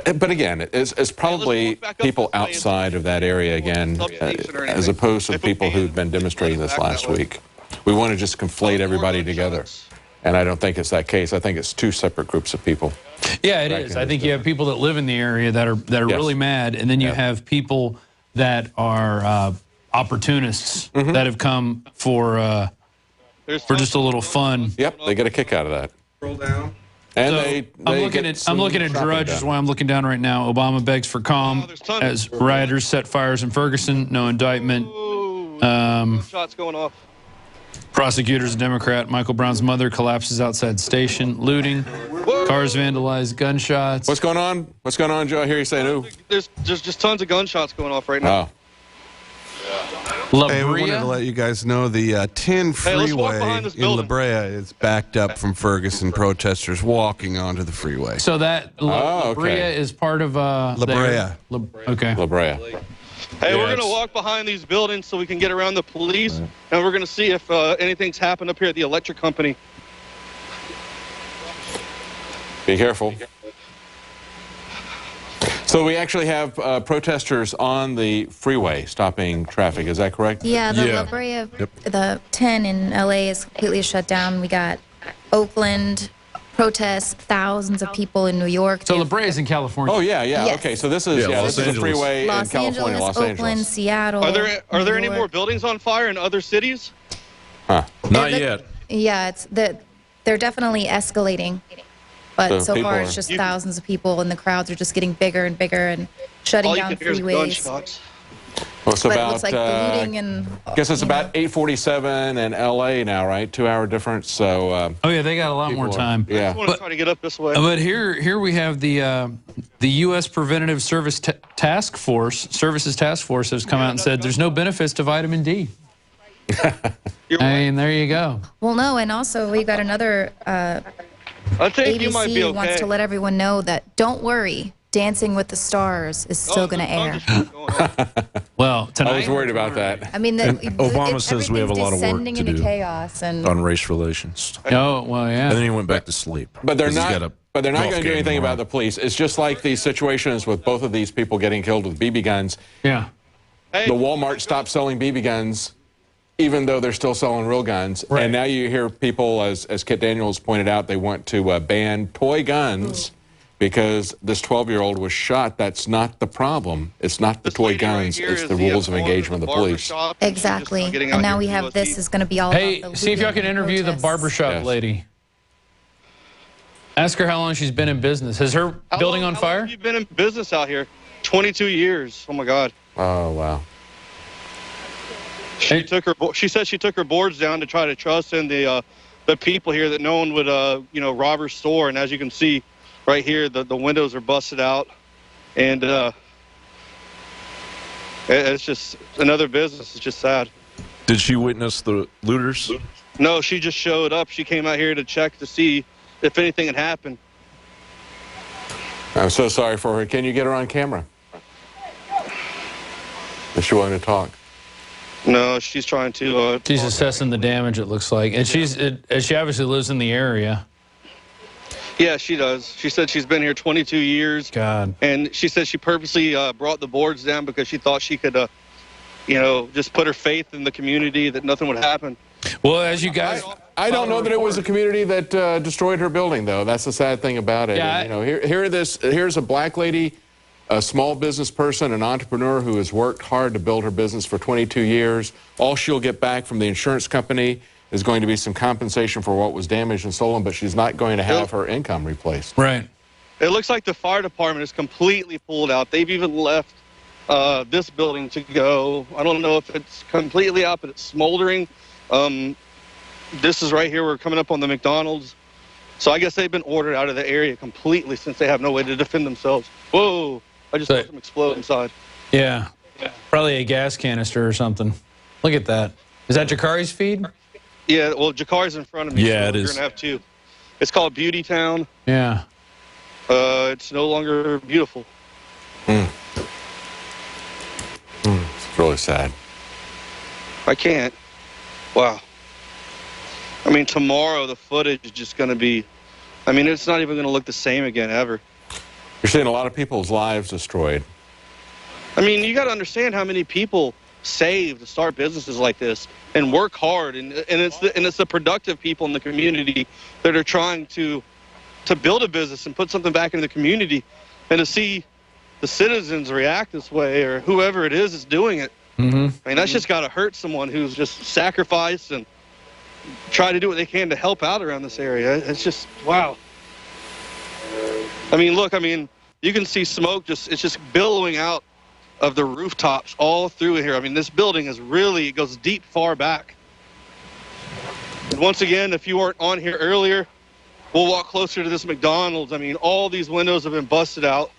But again, it's probably people outside of that area again, as opposed to the people who've been demonstrating this last week. We want to just conflate everybody together. And I don't think it's that case. I think it's two separate groups of people. Yeah, it is. I think you have people that live in the area that are really mad, and then you have people that are opportunists that have come for just a little fun. Yep, they get a kick out of that. Scroll down. And I'm looking at Drudge is why I'm looking down right now. Obama begs for calm as rioters set fires in Ferguson. No indictment. Shots going off. Prosecutors, a Democrat. Michael Brown's mother collapses outside station. Looting. Cars vandalized. Gunshots. What's going on? What's going on, Joe? I hear you saying who? There's just tons of gunshots going off right now. Hey, we wanted to let you guys know the 10 freeway in La Brea is backed up from Ferguson. Protesters walking onto the freeway. So that La Brea is part of La Brea. Okay. La Brea. Hey, we're going to walk behind these buildings so we can get around the police, and we're going to see if anything's happened up here at the electric company. Be careful. So we actually have protesters on the freeway stopping traffic. Is that correct? Yeah, the La Brea, the 10 in L.A. is completely shut down. We got Oakland protests, thousands of people in New York. So La Brea is in California. Oh, yeah. Yes. Okay, so this is this is a freeway in California, Los Angeles. Oakland, Seattle. Are there any more buildings on fire in other cities? Not yet. Yeah, they're definitely escalating. But so far, it's just thousands of people, and the crowds are just getting bigger and bigger and shutting down freeways. Well, it's but about, it looks like the looting and... I guess it's about 8:47 in L.A. now, right? 2-hour difference, so... oh, yeah, they got a lot more time. I just want to try to get up this way. But here we have the U.S. Preventative Services Task Force has come out and said there's no benefits to vitamin D. I mean, there you go. Well, no, and also we got another... I think you might be okay. wants to let everyone know that don't worry, Dancing with the Stars is still going to air. Well, tonight I was worried about that. I mean, Obama says we have a lot of work to do chaos on race relations. Oh, well, yeah. And then he went back to sleep. But they're not. But they're not going to do anything about the police. It's just like the situations with both of these people getting killed with BB guns. Yeah. The Walmart stopped selling BB guns, even though they're still selling real guns. Right. And now you hear people, as Kit Daniels pointed out, they want to ban toy guns because this 12-year-old was shot. That's not the problem. It's not the toy guns. It's the rules of engagement of the police. Exactly. And now we have this is going to be all about the see if y'all can interview the barbershop lady. Ask her how long she's been in business. Is her building on fire? How long have you been in business out here? 22 years. Oh, my God. Oh, wow. She said she took her boards down to try to trust in the people here that no one would rob her store. And as you can see right here, the windows are busted out, and it's just another business. It's just sad. Did she witness the looters? No, she just showed up. She came out here to check to see if anything had happened. I'm so sorry for her. Can you get her on camera? Is she willing to talk? No, she's trying to... she's assessing the damage, it looks like. And she obviously lives in the area. Yeah, she does. She said she's been here 22 years. God. And she said she purposely brought the boards down because she thought she could, just put her faith in the community that nothing would happen. Well, as you guys... I don't know that it was the community that destroyed her building, though. That's the sad thing about it. Yeah, and, here's a black lady, a small business person, an entrepreneur who has worked hard to build her business for 22 years. All she'll get back from the insurance company is going to be some compensation for what was damaged and stolen, but she's not going to have her income replaced. Right. It looks like the fire department is completely pulled out. They've even left this building to go. I don't know if it's completely out, but it's smoldering. This is right here. We're coming up on the McDonald's. So I guess they've been ordered out of the area completely since they have no way to defend themselves. Whoa. I just saw them explode inside. Yeah. Probably a gas canister or something. Look at that. Is that Jakari's feed? Yeah, well, Jakari's in front of me. Yeah, so it is. You're going to have two. It's called Beauty Town. Yeah. It's no longer beautiful. It's really sad. I can't. Wow. I mean, tomorrow the footage is just going to be, I mean, it's not even going to look the same again ever. You're seeing a lot of people's lives destroyed. I mean, you got to understand how many people save to start businesses like this and work hard, and it's the productive people in the community that are trying to build a business and put something back into the community, and to see the citizens react this way, or whoever it is doing it. I mean, that's just got to hurt someone who's just sacrificed and try to do what they can to help out around this area. It's just, wow. I mean, look, I mean, you can see smoke it's just billowing out of the rooftops all through here. I mean, this building is really, it goes deep far back. And once again, if you weren't on here earlier, we'll walk closer to this McDonald's. I mean, all these windows have been busted out.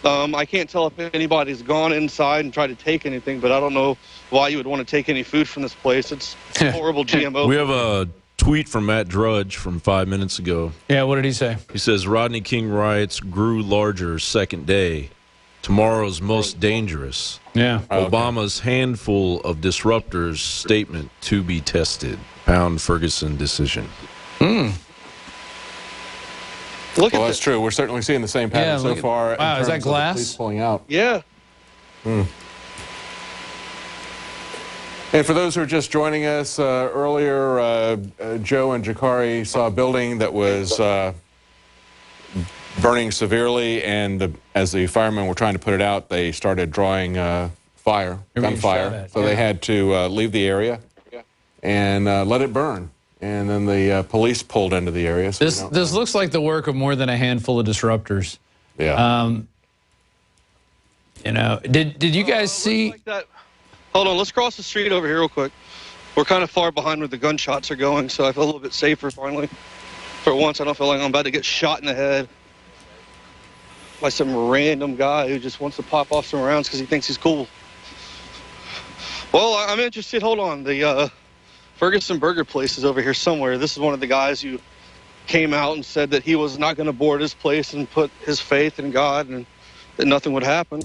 I can't tell if anybody's gone inside and tried to take anything, but I don't know why you would want to take any food from this place. It's horrible GMO. We have a tweet from Matt Drudge from 5 minutes ago. Yeah, what did he say? He says, Rodney King riots grew larger second day. Tomorrow's most dangerous. Yeah. Obama's handful of disruptors statement to be tested. Pound Ferguson decision. Look well, at that's true. We're certainly seeing the same pattern so far. Wow, is that glass? Police pulling out. Yeah. And for those who are just joining us, earlier, Joe and Jakari saw a building that was burning severely, and as the firemen were trying to put it out, they started drawing gunfire. So they had to leave the area and let it burn. And then the police pulled into the area. So this looks like the work of more than a handful of disruptors. Yeah. You know, did you guys see? Like that. Hold on, let's cross the street over here real quick. We're kind of far behind where the gunshots are going, so I feel a little bit safer finally. For once, I don't feel like I'm about to get shot in the head by some random guy who just wants to pop off some rounds because he thinks he's cool. Well, I'm interested. Hold on. The Ferguson Burger place is over here somewhere. This is one of the guys who came out and said that he was not going to board his place and put his faith in God and that nothing would happen.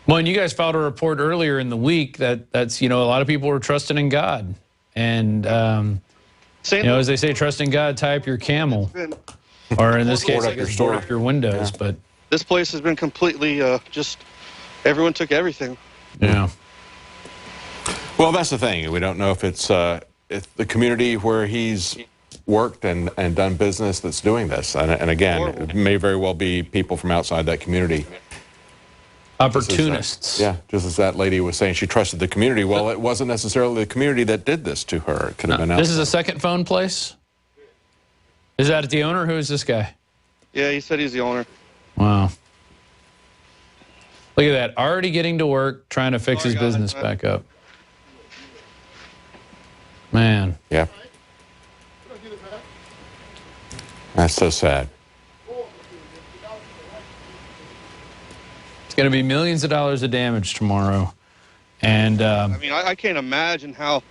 Well, and you guys filed a report earlier in the week that's, you know, a lot of people were trusting in God. And, you know, as they say, trust in God, tie up your camel. Or in this case, I guess, board up your windows. Yeah. But this place has been completely just, everyone took everything. Yeah. Well, that's the thing. We don't know if it's the community where he's worked and done business that's doing this. And again, it may very well be people from outside that community. Opportunists. Yeah, just as that lady was saying, she trusted the community. Well, it wasn't necessarily the community that did this to her. It could have been outside. This is a second phone place? Is that the owner? Who is this guy? Yeah, he said he's the owner. Wow. Look at that. Already getting to work, trying to fix his business back up. Man. Yeah. That's so sad. It's going to be millions of dollars of damage tomorrow. And I mean, I can't imagine how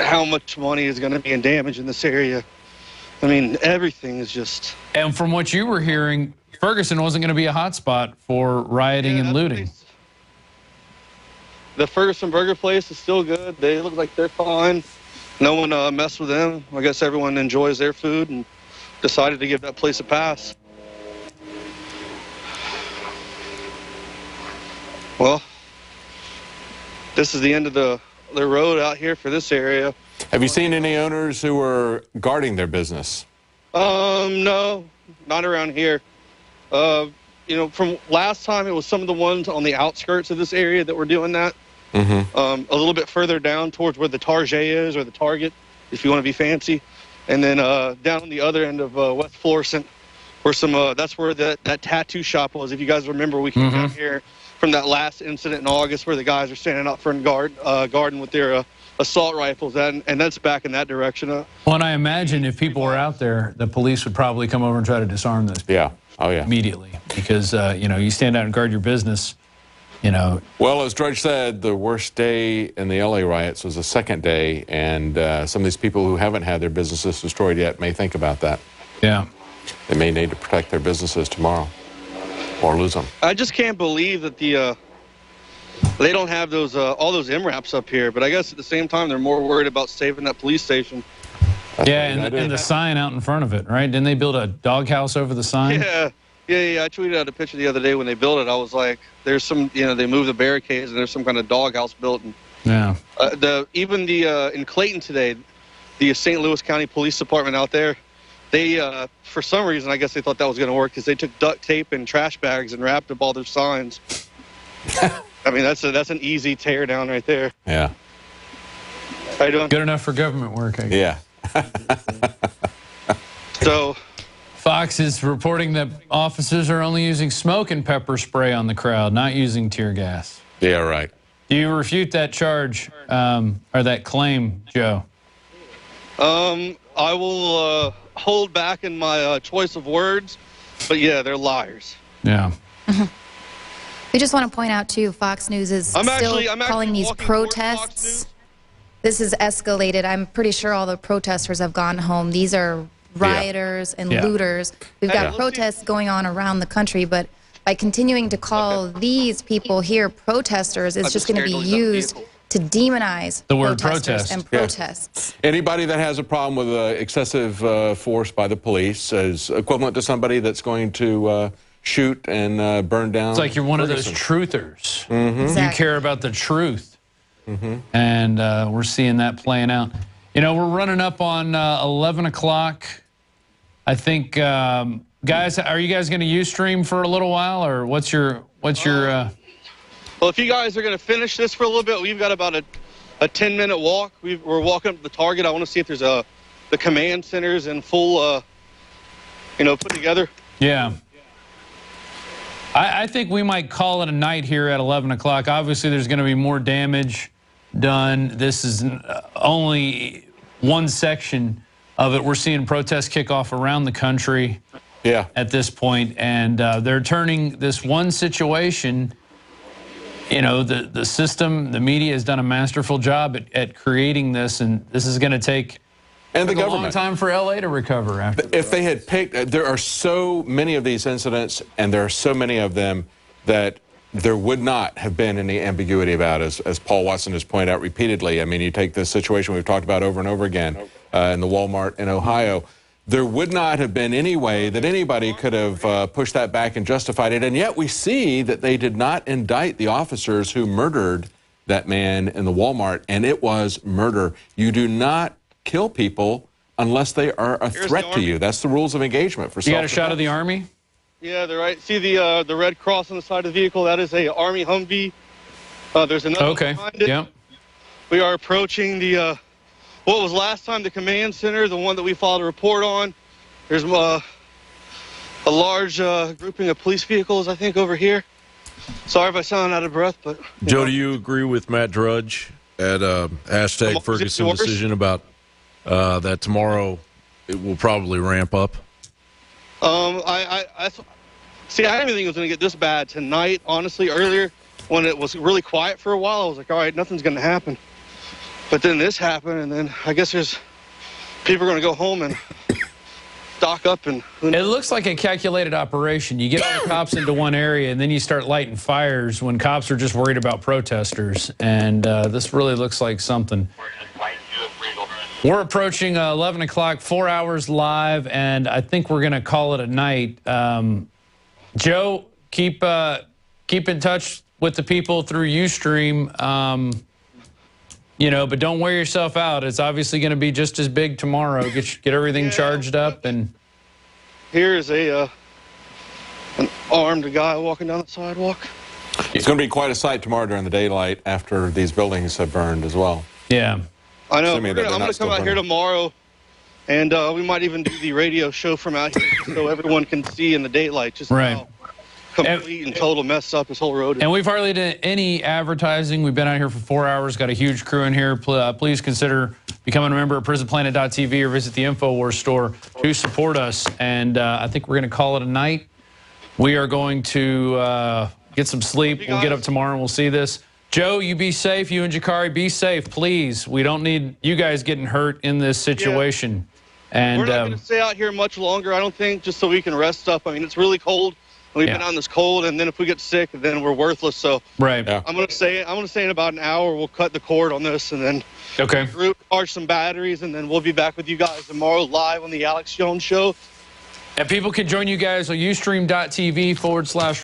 much money is going to be in damage in this area. I mean, everything is just... And from what you were hearing, Ferguson wasn't going to be a hot spot for rioting and looting. The Ferguson Burger place is still good. They look like they're fine. No one messed with them. I guess everyone enjoys their food and decided to give that place a pass. Well, this is the end of the road out here for this area. Have you seen any owners who were guarding their business? No, not around here. You know, from last time, it was some of the ones on the outskirts of this area that were doing that. A little bit further down towards where the Target is, or the Target, if you want to be fancy. And then down on the other end of West Florissant, where some that's where that tattoo shop was. If you guys remember, we came down here from that last incident in August where the guys are standing out front garden with their assault rifles, and that's back in that direction. Well, and I imagine if people were out there, the police would probably come over and try to disarm those people. Yeah. Oh, yeah. Immediately, because you know, you stand out and guard your business. You know. Well, as Drudge said, the worst day in the LA riots was the second day, and some of these people who haven't had their businesses destroyed yet may think about that. Yeah. They may need to protect their businesses tomorrow, or lose them. I just can't believe that they don't have those all those MRAPs up here. But I guess at the same time, they're more worried about saving that police station. Yeah, and the sign out in front of it, right? Didn't they build a doghouse over the sign? Yeah, Yeah, I tweeted out a picture the other day when they built it. I was like, there's some, they moved the barricades and there's some kind of doghouse built. And, yeah. In Clayton today, the St. Louis County Police Department out there, they, for some reason, I guess they thought that was going to work because they took duct tape and trash bags and wrapped up all their signs. I mean, that's an easy tear down right there. Yeah. How you doing? Good enough for government work, I guess. Yeah. So, Fox is reporting that officers are only using smoke and pepper spray on the crowd, not using tear gas. Yeah, right. Do you refute that charge or that claim, Joe? I will hold back in my choice of words, but yeah, they're liars. Yeah. We just want to point out, too, Fox News is still calling these protests. This has escalated. I'm pretty sure all the protesters have gone home. These are rioters and looters. We've got protests going on around the country, but by continuing to call these people here protesters, it's just going to be used to demonize the word protesters protest and protests. Anybody that has a problem with excessive force by the police is equivalent to somebody that's going to shoot and burn down. It's like you're one of those truthers. Exactly. You care about the truth. And we're seeing that playing out. We're running up on 11 o'clock. I think, guys, are you guys going to Ustream for a little while, or what's your? Well, if you guys are going to finish this for a little bit, we've got about a 10-minute walk. We're walking up to the target. I want to see if there's the command centers in full, put together. Yeah. I think we might call it a night here at 11 o'clock. Obviously, there's going to be more damage done. This is only one section of it. We're seeing protests kick off around the country at this point, and they're turning this one situation. The system, the media has done a masterful job at creating this, and this is going to take a long time for LA to recover after. If they had picked, there are so many of these incidents, and there are so many of them that there would not have been any ambiguity about, as Paul Watson has pointed out repeatedly. I mean, you take this situation we've talked about over and over again in the Walmart in Ohio. There would not have been any way that anybody could have pushed that back and justified it. And yet we see that they did not indict the officers who murdered that man in the Walmart, and it was murder. You do not kill people unless they are a threat to you. That's the rules of engagement for self-defense. You got a shot of the Army? Yeah, they're right. See the red cross on the side of the vehicle? That is a Army Humvee. There's another one behind it. Yeah. We are approaching the what was last time the command center, the one that we filed a report on. There's a large grouping of police vehicles, I think, over here. Sorry if I sound out of breath, but Joe, do you agree with Matt Drudge at hashtag Ferguson decision about that tomorrow it will probably ramp up? I didn't think it was going to get this bad tonight, honestly. Earlier, when it was really quiet for a while, I was like, all right, nothing's going to happen. But then this happened, and then I guess people are going to go home and stock up. And it looks like a calculated operation. You get all the cops into one area, and then you start lighting fires when cops are just worried about protesters. And this really looks like something. We're approaching 11 o'clock, 4 hours live, and I think we're going to call it a night. Joe, keep in touch with the people through Ustream, but don't wear yourself out. It's obviously going to be just as big tomorrow. Get everything charged up. And here is an armed guy walking down the sidewalk. It's going to be quite a sight tomorrow during the daylight after these buildings have burned as well. Yeah. I know. I'm going to come out here tomorrow, and we might even do the radio show from out here so everyone can see in the daylight just how complete and total messed up this whole road is. And we've hardly done any advertising. We've been out here for 4 hours, got a huge crew in here. Please consider becoming a member of prisonplanet.tv or visit the InfoWars store to support us. And I think we're going to call it a night. We are going to get some sleep. We'll get up tomorrow and we'll see this. Joe, you be safe. You and Jakari, be safe, please. We don't need you guys getting hurt in this situation. And we're not going to stay out here much longer, I don't think, just so we can rest up. I mean, it's really cold. We've been on this cold, and then if we get sick, then we're worthless. So I'm going to say in about an hour we'll cut the cord on this, and then charge some batteries, and then we'll be back with you guys tomorrow live on the Alex Jones Show. And people can join you guys on ustream.tv/.